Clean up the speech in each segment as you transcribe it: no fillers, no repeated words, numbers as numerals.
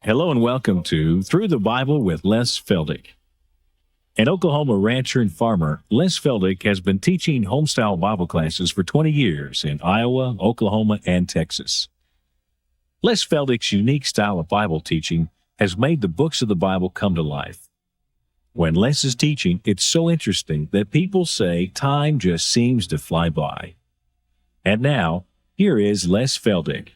Hello and welcome to Through the Bible with Les Feldick. An Oklahoma rancher and farmer, Les Feldick has been teaching homestyle Bible classes for 20 years in Iowa, Oklahoma, and Texas. Les Feldick's unique style of Bible teaching has made the books of the Bible come to life. When Les is teaching, it's so interesting that people say time just seems to fly by. And now, here is Les Feldick.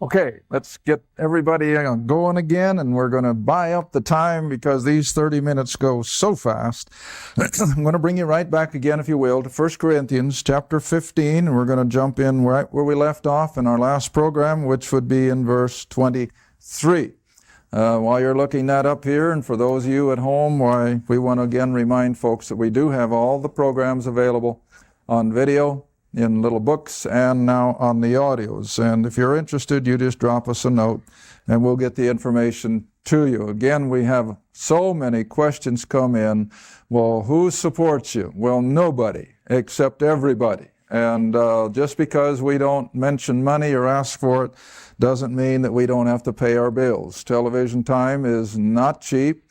Okay, let's get everybody going again, and we're going to buy up the time because these 30 minutes go so fast. I'm going to bring you right back again, if you will, to 1 Corinthians chapter 15, and we're going to jump in right where we left off in our last program, which would be in verse 23. While you're looking that up here, and for those of you at home, we want to again remind folks that we do have all the programs available on video, in little books, and now on the audios. And if you're interested, you just drop us a note and we'll get the information to you. Again, we have so many questions come in. Well, who supports you? Well, nobody except everybody. And just because we don't mention money or ask for it doesn't mean that we don't have to pay our bills. Television time is not cheap.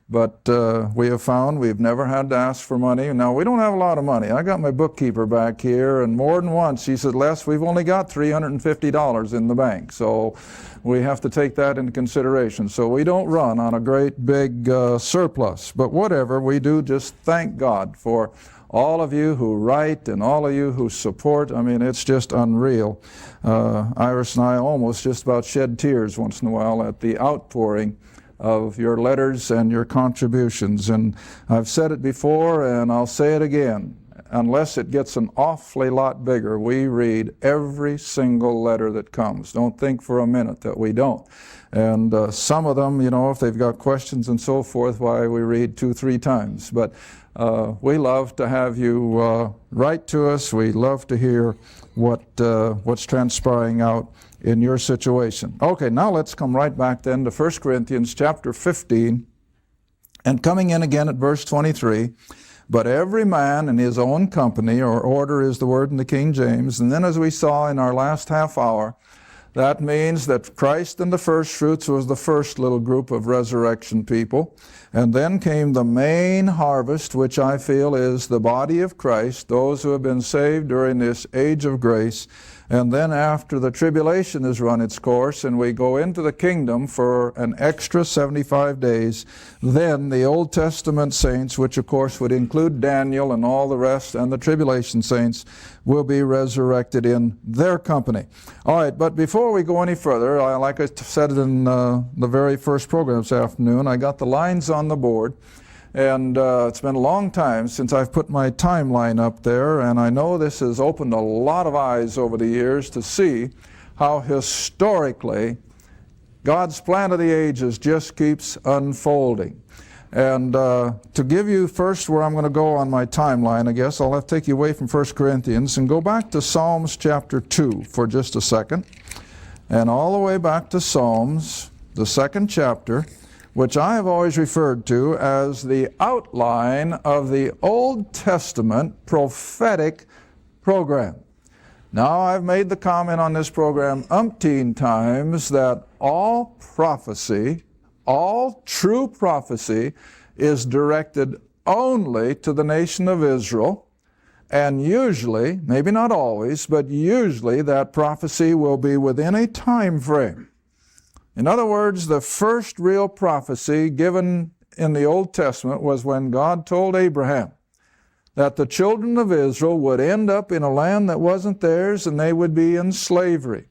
But we have found we've never had to ask for money. Now, we don't have a lot of money. I got my bookkeeper back here, and more than once she said, Les, we've only got $350 in the bank. So we have to take that into consideration. So we don't run on a great big surplus. But whatever, we do just thank God for all of you who write and all of you who support. I mean, it's just unreal. Iris and I almost just about shed tears once in a while at the outpouring of your letters and your contributions. And I've said it before and I'll say it again. Unless it gets an awfully lot bigger, we read every single letter that comes. Don't think for a minute that we don't. And some of them, you know, if they've got questions and so forth, why we read 2-3 times. But we love to have you write to us. We love to hear what's transpiring out in your situation. Okay, now let's come right back then to 1 Corinthians chapter 15, and coming in again at verse 23, but every man in his own company, or order is the word in the King James, and then as we saw in our last half hour, that means that Christ and the first fruits was the first little group of resurrection people, and then came the main harvest, which I feel is the body of Christ, those who have been saved during this age of grace. And then after the tribulation has run its course and we go into the kingdom for an extra 75 days, then the Old Testament saints, which of course would include Daniel and all the rest, and the tribulation saints, will be resurrected in their company. All right, but before we go any further, like I said in the very first program this afternoon, I got the lines on the board. And it's been a long time since I've put my timeline up there, and I know this has opened a lot of eyes over the years to see how historically God's plan of the ages just keeps unfolding. And to give you first where I'm going to go on my timeline, I guess I'll have to take you away from 1 Corinthians and go back to Psalms chapter 2 for just a second, and all the way back to Psalms, the 2nd chapter, which I have always referred to as the outline of the Old Testament prophetic program. Now, I've made the comment on this program umpteen times that all prophecy, all true prophecy, is directed only to the nation of Israel, and usually, maybe not always, but usually that prophecy will be within a time frame. In other words, the first real prophecy given in the Old Testament was when God told Abraham that the children of Israel would end up in a land that wasn't theirs and they would be in slavery.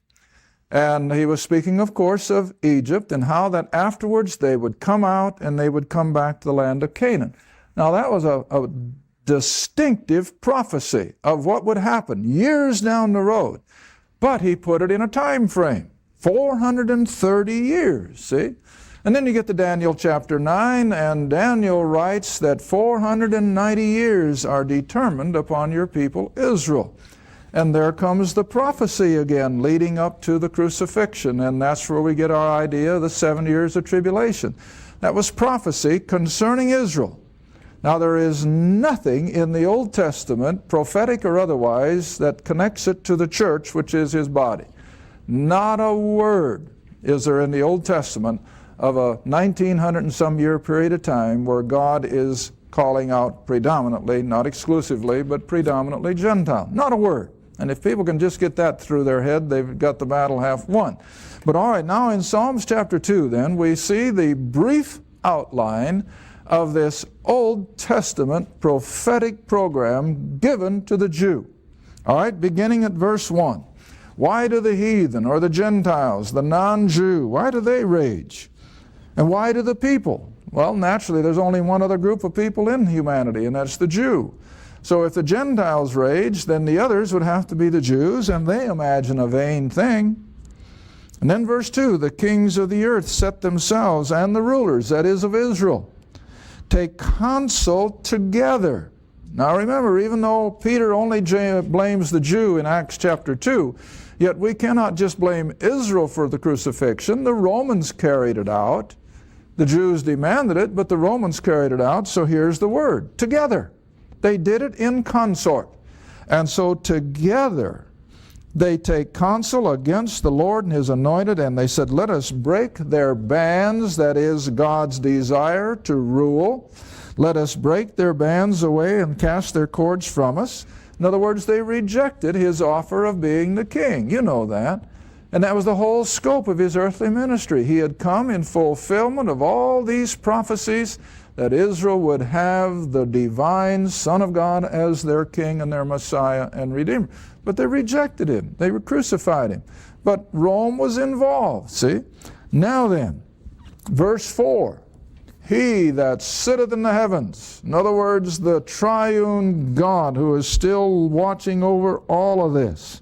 And he was speaking, of course, of Egypt and how that afterwards they would come out and they would come back to the land of Canaan. Now that was a distinctive prophecy of what would happen years down the road, but he put it in a time frame. 430 years, see? And then you get to Daniel chapter 9, and Daniel writes that 490 years are determined upon your people Israel. And there comes the prophecy again leading up to the crucifixion, and that's where we get our idea of the 7 years of tribulation. That was prophecy concerning Israel. Now, there is nothing in the Old Testament, prophetic or otherwise, that connects it to the church, which is his body. Not a word. is there in the Old Testament of a 1900 and some year period of time where God is calling out predominantly, not exclusively, but predominantly Gentile. Not a word. And if people can just get that through their head, they've got the battle half won. But all right, now in Psalms chapter 2 then, we see the brief outline of this Old Testament prophetic program given to the Jew. All right, beginning at verse 1. Why do the heathen or the Gentiles, the non-Jew, why do they rage? And why do the people? Well, naturally, there's only one other group of people in humanity, and that's the Jew. So if the Gentiles rage, then the others would have to be the Jews, and they imagine a vain thing. And then verse 2, the kings of the earth set themselves, and the rulers, that is of Israel, take counsel together. Now remember, even though Peter only blames the Jew in Acts chapter 2, yet we cannot just blame Israel for the crucifixion. The Romans carried it out. The Jews demanded it, but the Romans carried it out. So here's the word, together. They did it in consort. And so together they take counsel against the Lord and His anointed, and they said, let us break their bands, that is God's desire to rule. Let us break their bands away and cast their cords from us. In other words, they rejected His offer of being the king. You know that. And that was the whole scope of His earthly ministry. He had come in fulfillment of all these prophecies that Israel would have the divine Son of God as their king and their Messiah and Redeemer. But they rejected Him. They crucified Him. But Rome was involved, see? Now then, verse 4, He that sitteth in the heavens, in other words, the triune God who is still watching over all of this,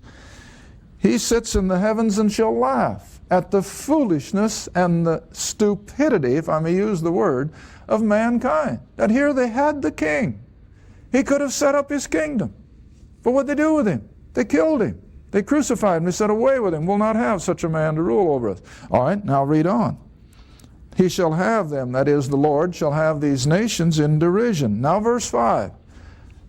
He sits in the heavens and shall laugh at the foolishness and the stupidity, if I may use the word, of mankind. That here they had the king. He could have set up his kingdom. But what did they do with him? They killed him. They crucified him. They said, away with him. We'll not have such a man to rule over us. All right, now read on. He shall have them, that is, the Lord, shall have these nations in derision. Now verse 5.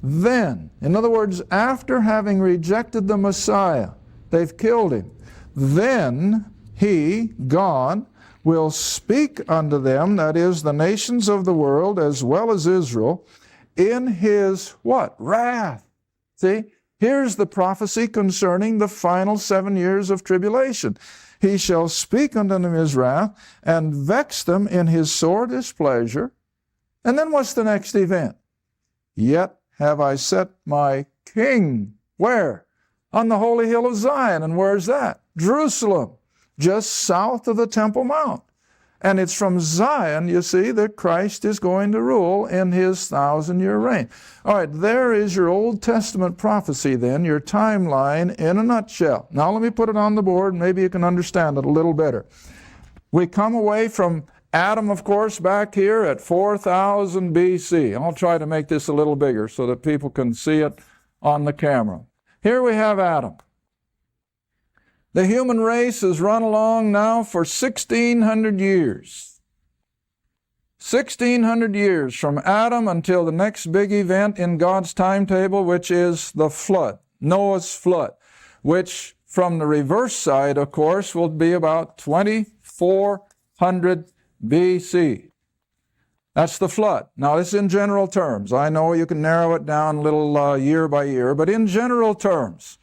Then, in other words, after having rejected the Messiah, they've killed him. Then He, God, will speak unto them, that is, the nations of the world, as well as Israel, in His what? Wrath. See? Here's the prophecy concerning the final 7 years of tribulation. He shall speak unto them His wrath, and vex them in His sore displeasure. And then what's the next event? Yet have I set my king, where? On the holy hill of Zion. And where's that? Jerusalem, just south of the Temple Mount. And it's from Zion, you see, that Christ is going to rule in His 1,000-year reign. All right, there is your Old Testament prophecy then, your timeline in a nutshell. Now let me put it on the board, maybe you can understand it a little better. We come away from Adam, of course, back here at 4000 BC. I'll try to make this a little bigger so that people can see it on the camera. Here we have Adam. The human race has run along now for 1,600 years. 1,600 years from Adam until the next big event in God's timetable, which is the flood, Noah's flood, which from the reverse side, of course, will be about 2400 BC. That's the flood. Now, this is in general terms. I know you can narrow it down a little year by year, but in general terms,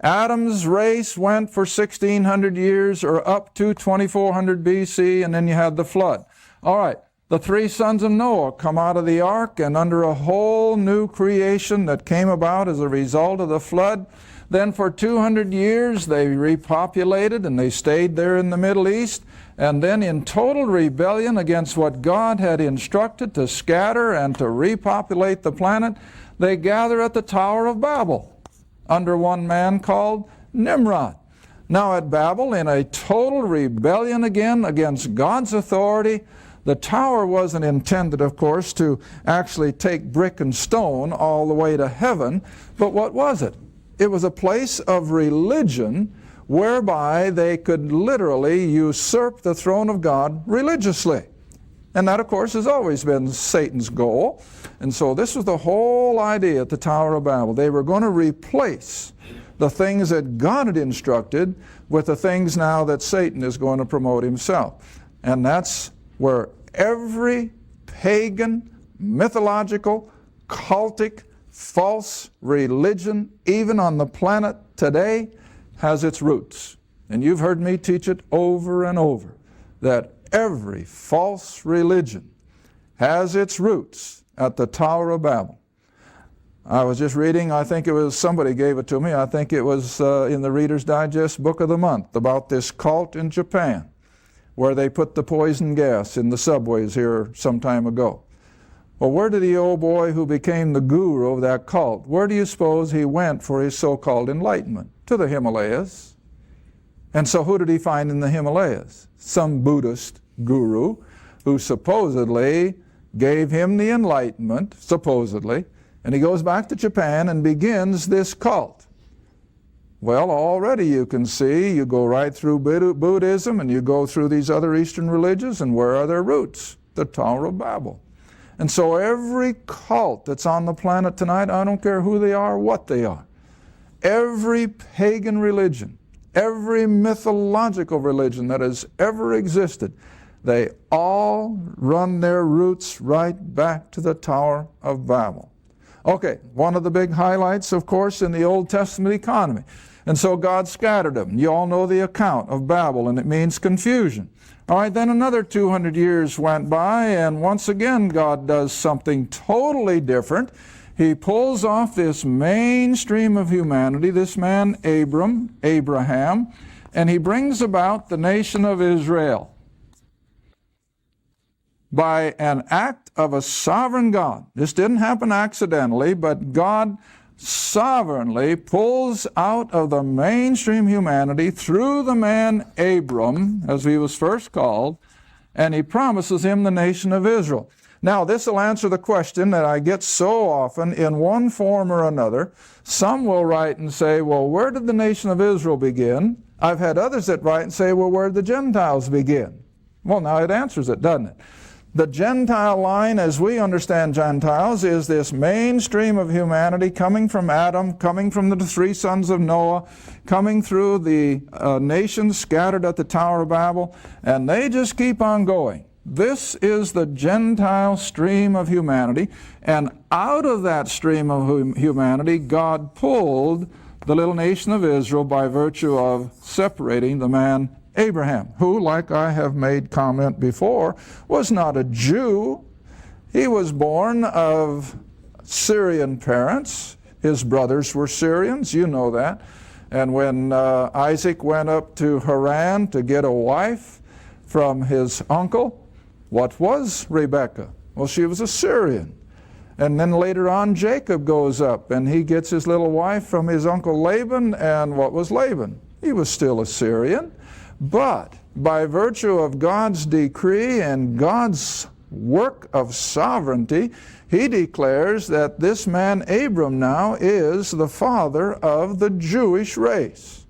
Adam's race went for 1,600 years or up to 2400 BC, and then you had the flood. All right, the three sons of Noah come out of the ark, and under a whole new creation that came about as a result of the flood, then for 200 years they repopulated and they stayed there in the Middle East, and then in total rebellion against what God had instructed to scatter and to repopulate the planet, they gather at the Tower of Babel under one man called Nimrod. Now at Babel, in a total rebellion again against God's authority, the tower wasn't intended, of course, to actually take brick and stone all the way to heaven, but what was it? It was a place of religion whereby they could literally usurp the throne of God religiously. And that, of course, has always been Satan's goal. And so this was the whole idea at the Tower of Babel. They were going to replace the things that God had instructed with the things now that Satan is going to promote himself. And that's where every pagan, mythological, cultic, false religion, even on the planet today, has its roots. And you've heard me teach it over and over, that every false religion has its roots at the Tower of Babel. I was just reading, I think it was, somebody gave it to me, I think it was in the Reader's Digest Book of the Month, about this cult in Japan, where they put the poison gas in the subways here some time ago. Well, where did the old boy who became the guru of that cult, where do you suppose he went for his so-called enlightenment? To the Himalayas. And so who did he find in the Himalayas? Some Buddhist guru who supposedly gave him the enlightenment, supposedly, and he goes back to Japan and begins this cult. Well, already you can see, you go right through Buddhism and you go through these other Eastern religions, and where are their roots? The Tower of Babel. And so every cult that's on the planet tonight, I don't care who they are or what they are, every pagan religion, every mythological religion that has ever existed, they all run their roots right back to the Tower of Babel. Okay, one of the big highlights, of course, in the Old Testament economy. And so God scattered them. You all know the account of Babel, and it means confusion. All right, then another 200 years went by, and once again God does something totally different. He pulls off this mainstream of humanity, this man Abraham, and he brings about the nation of Israel by an act of a sovereign God. This didn't happen accidentally, but God sovereignly pulls out of the mainstream humanity through the man Abram, as he was first called, and he promises him the nation of Israel. Now, this will answer the question that I get so often in one form or another. Some will write and say, well, where did the nation of Israel begin? I've had others that write and say, well, where did the Gentiles begin? Well, now it answers it, doesn't it? The Gentile line, as we understand Gentiles, is this mainstream of humanity coming from Adam, coming from the three sons of Noah, coming through the nations scattered at the Tower of Babel, and they just keep on going. This is the Gentile stream of humanity, and out of that stream of humanity, God pulled the little nation of Israel by virtue of separating the man Abraham, who, like I have made comment before, was not a Jew. He was born of Syrian parents. His brothers were Syrians, you know that. And when Isaac went up to Haran to get a wife from his uncle, what was Rebekah? Well, she was a Syrian. And then later on, Jacob goes up and he gets his little wife from his uncle Laban. And what was Laban? He was still a Syrian. But by virtue of God's decree and God's work of sovereignty, he declares that this man Abram now is the father of the Jewish race.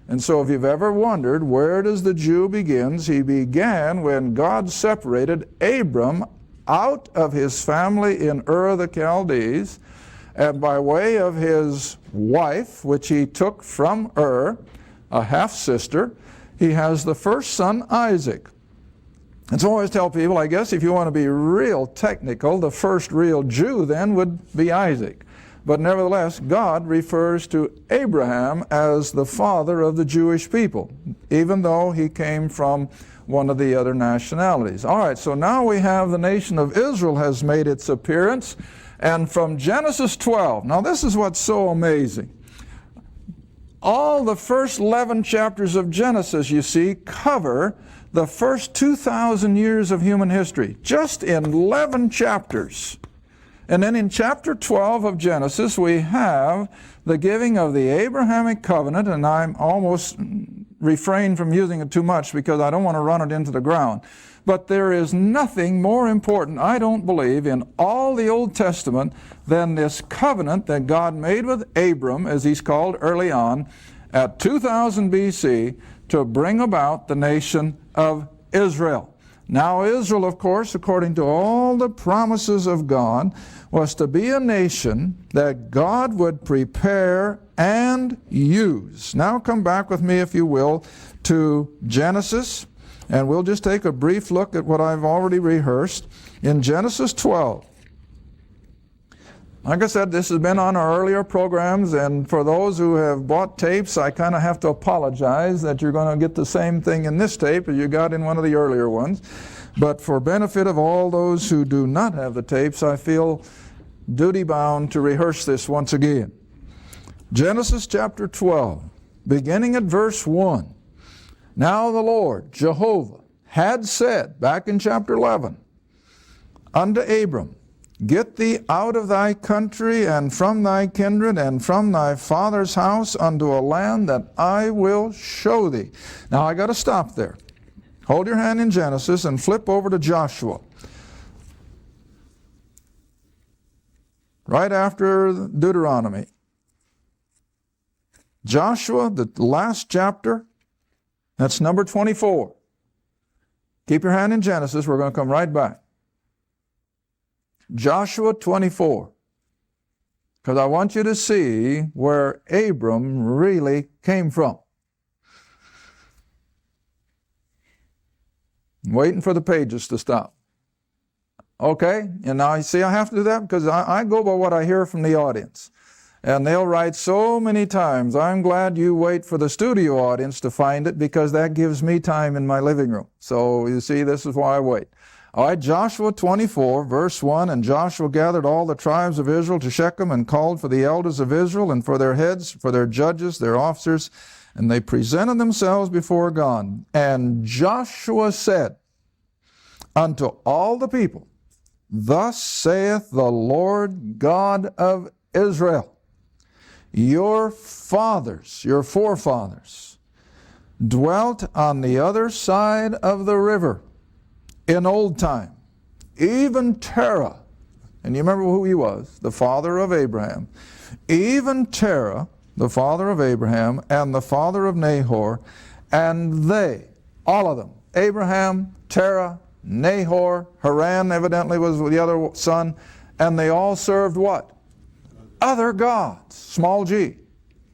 And so if you've ever wondered where does the Jew begins, he began when God separated Abram out of his family in Ur of the Chaldees, and by way of his wife, which he took from Ur, a half-sister, he has the first son, Isaac. And so I always tell people, I guess if you want to be real technical, the first real Jew then would be Isaac. But nevertheless, God refers to Abraham as the father of the Jewish people, even though he came from one of the other nationalities. All right, so now we have the nation of Israel has made its appearance, and from Genesis 12, now this is what's so amazing. All the first 11 chapters of Genesis, you see, cover the first 2,000 years of human history, just in 11 chapters. And then in chapter 12 of Genesis, we have the giving of the Abrahamic covenant, and I'm almost refrain from using it too much because I don't want to run it into the ground. But there is nothing more important, I don't believe, in all the Old Testament than this covenant that God made with Abram, as he's called early on, at 2000 BC, to bring about the nation of Israel. Now Israel, of course, according to all the promises of God, was to be a nation that God would prepare and use. Now come back with me, if you will, to Genesis, and we'll just take a brief look at what I've already rehearsed. In Genesis 12, like I said, this has been on our earlier programs, and for those who have bought tapes, I kind of have to apologize that you're going to get the same thing in this tape as you got in one of the earlier ones. But for benefit of all those who do not have the tapes, I feel duty-bound to rehearse this once again. Genesis chapter 12, beginning at verse 1. Now the Lord, Jehovah, had said, back in chapter 11, unto Abram, Get thee out of thy country and from thy kindred and from thy father's house unto a land that I will show thee. Now I got to stop there. Hold your hand in Genesis and flip over to Joshua. Right after Deuteronomy. Joshua, the last chapter, that's number 24. Keep your hand in Genesis. We're going to come right back. Joshua 24. Because I want you to see where Abram really came from. I'm waiting for the pages to stop. Okay? And now you see I have to do that because I go by what I hear from the audience. And they'll write so many times, I'm glad you wait for the studio audience to find it because that gives me time in my living room. So you see, this is why I wait. All right, Joshua 24, verse 1, And Joshua gathered all the tribes of Israel to Shechem and called for the elders of Israel and for their heads, for their judges, their officers, and they presented themselves before God. And Joshua said unto all the people, Thus saith the Lord God of Israel, your fathers, your forefathers, dwelt on the other side of the river in old time, even Terah, and you remember who he was, the father of Abraham, even Terah, the father of Abraham, and the father of Nahor, and they, all of them, Abraham, Terah, Nahor, Haran evidently was the other son, and they all served what? Other gods, small g.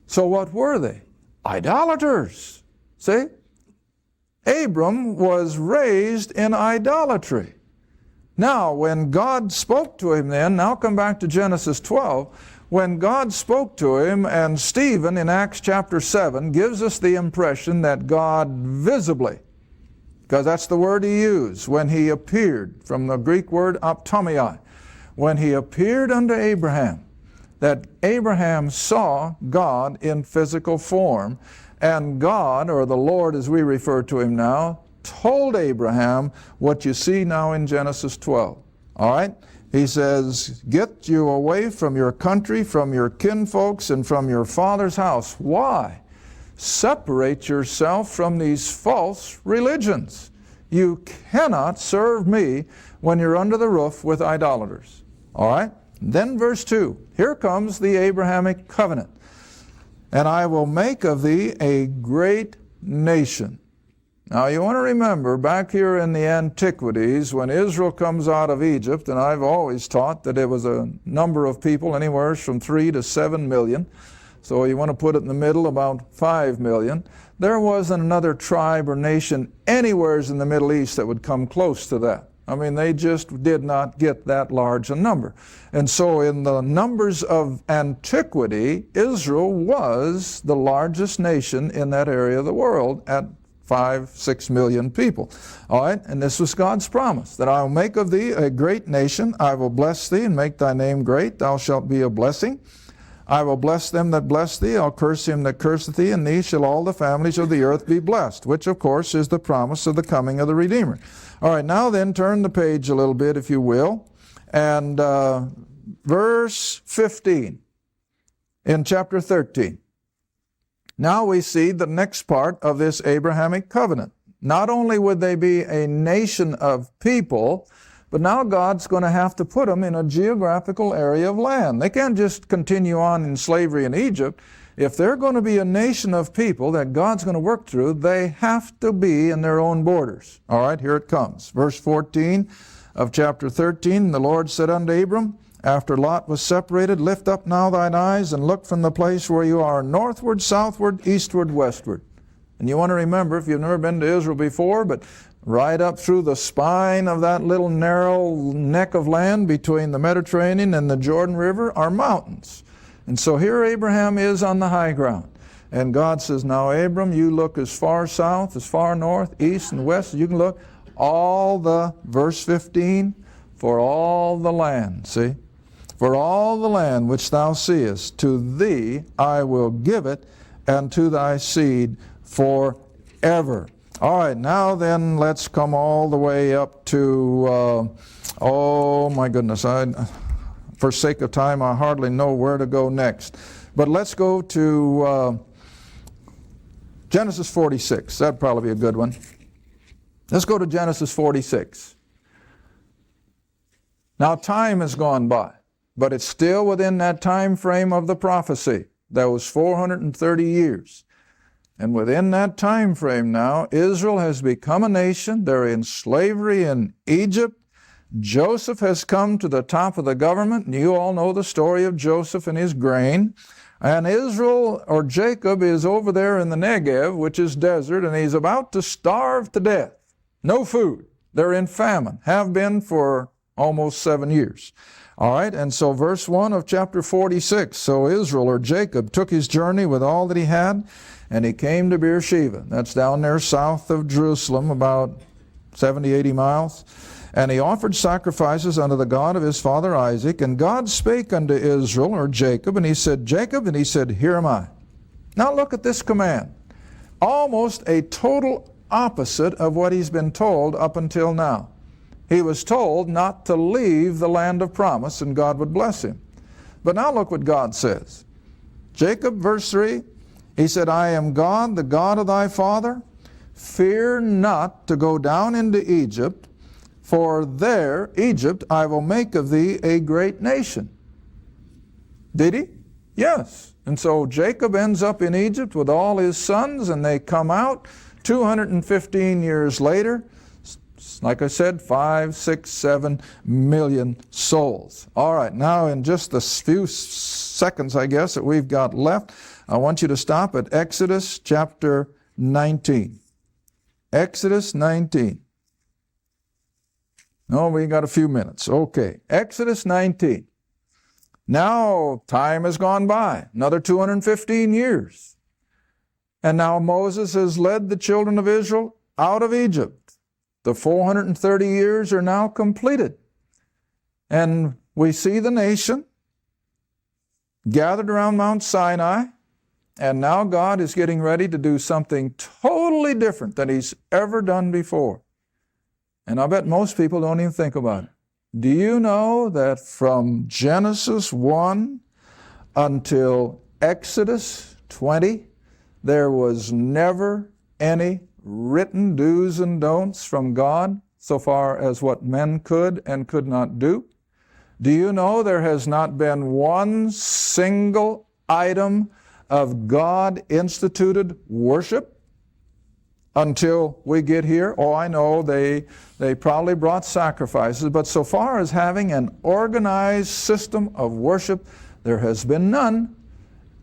So what were they? Idolaters. See? Abram was raised in idolatry. Now, when God spoke to him then, now come back to Genesis 12, when God spoke to him, and Stephen in Acts chapter 7 gives us the impression that God visibly, because that's the word he used, when he appeared, from the Greek word Optomiae, when he appeared unto Abraham, that Abraham saw God in physical form, and God, or the Lord as we refer to him now, told Abraham what you see now in Genesis 12. All right? He says, get you away from your country, from your kinfolks, and from your father's house. Why? Separate yourself from these false religions. You cannot serve me when you're under the roof with idolaters. All right? Then verse 2. Here comes the Abrahamic covenant. And I will make of thee a great nation. Now you want to remember, back here in the antiquities, when Israel comes out of Egypt, and I've always taught that it was a number of people, anywhere from 3 to 7 million. So you want to put it in the middle, about 5 million. There wasn't another tribe or nation anywhere in the Middle East that would come close to that. I mean, they just did not get that large a number. And so in the numbers of antiquity, Israel was the largest nation in that area of the world at 5-6 million people. All right, and this was God's promise, that I will make of thee a great nation. I will bless thee and make thy name great. Thou shalt be a blessing. I will bless them that bless thee. I'll curse him that curseth thee. In thee shall all the families of the earth be blessed, which of course is the promise of the coming of the Redeemer. All right, now then turn the page a little bit, if you will, and verse 15 in chapter 13. Now we see the next part of this Abrahamic covenant. Not only would they be a nation of people, but now God's going to have to put them in a geographical area of land. They can't just continue on in slavery in Egypt. if they're going to be a nation of people that God's going to work through, they have to be in their own borders. All right, here it comes. Verse 14 of chapter 13, the Lord said unto Abram, after Lot was separated, lift up now thine eyes and look from the place where you are, northward, southward, eastward, westward. And you want to remember, if you've never been to Israel before, but right up through the spine of that little narrow neck of land between the Mediterranean and the Jordan River are mountains. And so here Abraham is on the high ground. And God says, now Abram, you look as far south, as far north, east, and west as you can look. All the, verse 15, for all the land, see? For all the land which thou seest, to thee I will give it, and to thy seed forever. All right, now then let's come all the way up to, oh my goodness, for sake of time I hardly know where to go next. But let's go to Genesis 46. That'd probably be a good one. Let's go to Genesis 46. Now time has gone by, but it's still within that time frame of the prophecy. That was 430 years. And within that time frame now, Israel has become a nation. They're in slavery in Egypt. Joseph has come to the top of the government, and you all know the story of Joseph and his grain. And Israel, or Jacob, is over there in the Negev, which is desert, and he's about to starve to death. No food. They're in famine, have been for almost 7 years. All right, and so verse 1 of chapter 46, so Israel, or Jacob, took his journey with all that he had, and he came to Beersheba. That's down there south of Jerusalem, about 70, 80 miles. And he offered sacrifices unto the God of his father Isaac. And God spake unto Israel, or Jacob, and he said, Jacob, and he said, here am I. Now look at this command. Almost a total opposite of what he's been told up until now. He was told not to leave the land of promise, and God would bless him. But now look what God says. Jacob, verse 3, he said, I am God, the God of thy father. Fear not to go down into Egypt, for there, Egypt, I will make of thee a great nation. Did he? Yes. And so Jacob ends up in Egypt with all his sons, and they come out 215 years later. Like I said, 5, 6, 7 million souls. All right, now in just the few seconds, I guess, that we've got left, I want you to stop at Exodus chapter 19. Exodus 19. No, we got a few minutes. Okay, Exodus 19. Now, time has gone by, another 215 years. And now Moses has led the children of Israel out of Egypt. The 430 years are now completed. And we see the nation gathered around Mount Sinai, and now God is getting ready to do something totally different than he's ever done before. And I bet most people don't even think about it. Do you know that from Genesis 1 until Exodus 20, there was never any written do's and don'ts from God so far as what men could and could not do? Do you know there has not been one single item of God-instituted worship until we get here? Oh, I know they probably brought sacrifices, but so far as having an organized system of worship, there has been none.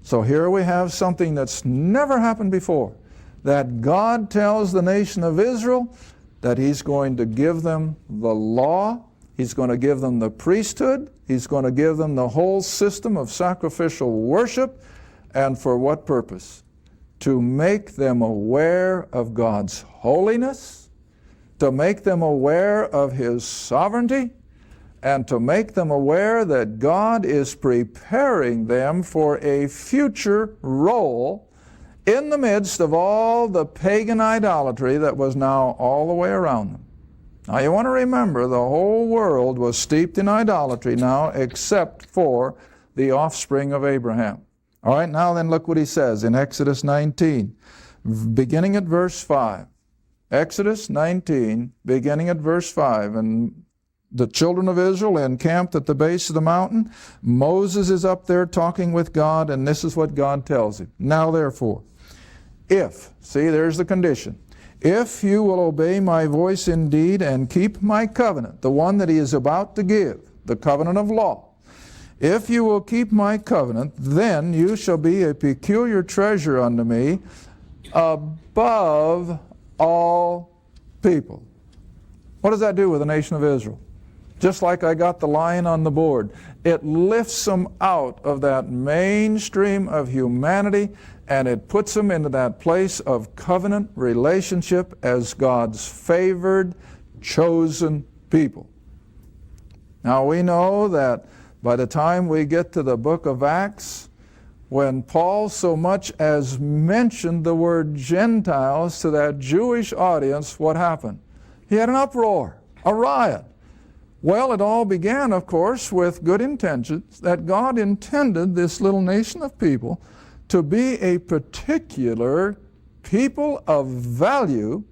So here we have something that's never happened before, that God tells the nation of Israel that he's going to give them the law, he's going to give them the priesthood, he's going to give them the whole system of sacrificial worship. And for what purpose? To make them aware of God's holiness, to make them aware of his sovereignty, and to make them aware that God is preparing them for a future role in the midst of all the pagan idolatry that was now all the way around them. Now you want to remember, the whole world was steeped in idolatry now except for the offspring of Abraham. All right, now then look what he says in Exodus 19, beginning at verse 5. Exodus 19, beginning at verse 5. And the children of Israel encamped at the base of the mountain. Moses is up there talking with God, and this is what God tells him. Now therefore, see, there's the condition. If you will obey my voice indeed and keep my covenant, the one that he is about to give, the covenant of law, if you will keep my covenant, then you shall be a peculiar treasure unto me above all people. What does that do with the nation of Israel? Just like I got the line on the board, it lifts them out of that mainstream of humanity, and it puts them into that place of covenant relationship as God's favored, chosen people. Now we know that by the time we get to the book of Acts, when Paul so much as mentioned the word Gentiles to that Jewish audience, what happened? He had an uproar, a riot. Well, it all began, of course, with good intentions, that God intended this little nation of people to be a particular people of value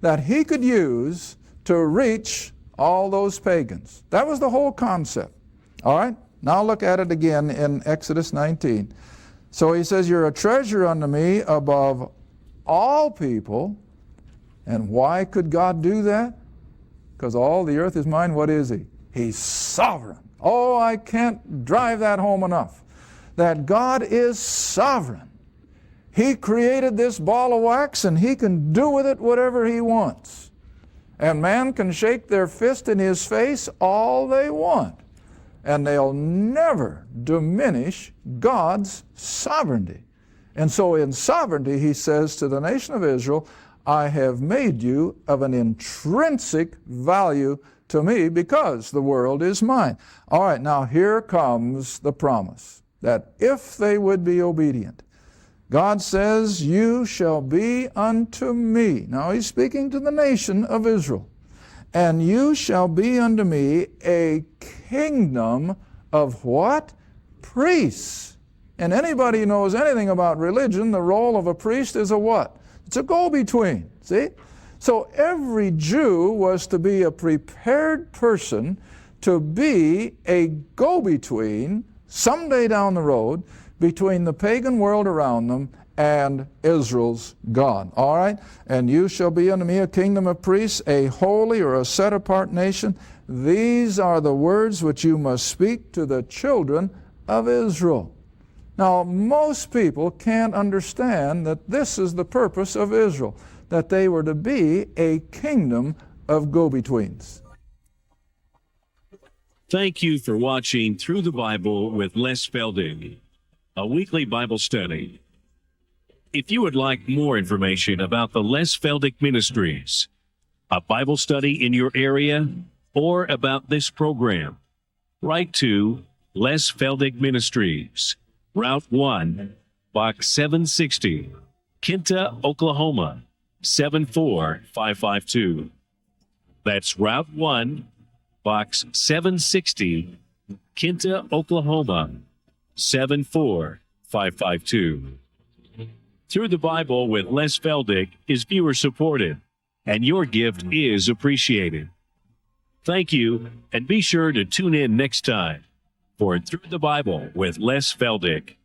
that he could use to reach all those pagans. That was the whole concept. All right? Now look at it again in Exodus 19. So he says, you're a treasure unto me above all people. And why could God do that? Because all the earth is mine. What is he? He's sovereign. Oh, I can't drive that home enough. That God is sovereign. He created this ball of wax, and he can do with it whatever he wants. And man can shake their fist in his face all they want, and they'll never diminish God's sovereignty. And so in sovereignty, he says to the nation of Israel, I have made you of an intrinsic value to me because the world is mine. All right, now here comes the promise that if they would be obedient, God says, you shall be unto me. Now he's speaking to the nation of Israel. And you shall be unto me a kingdom of what? Priests. And anybody who knows anything about religion, the role of a priest is a what? It's a go-between, see? So every Jew was to be a prepared person to be a go-between someday down the road between the pagan world around them and Israel's God. All right? And you shall be unto me a kingdom of priests, a holy or a set-apart nation. These are the words which you must speak to the children of Israel. Now, most people can't understand that this is the purpose of Israel, that they were to be a kingdom of go-betweens. Thank you for watching Through the Bible with Les Feldick, a weekly Bible study. If you would like more information about the Les Feldick Ministries, a Bible study in your area, or about this program, write to Les Feldick Ministries, Route 1, Box 760, Kinta, Oklahoma, 74552. That's Route 1, Box 760, Kinta, Oklahoma, 74552. Through the Bible with Les Feldick is viewer-supported, and your gift is appreciated. Thank you, and be sure to tune in next time for Through the Bible with Les Feldick.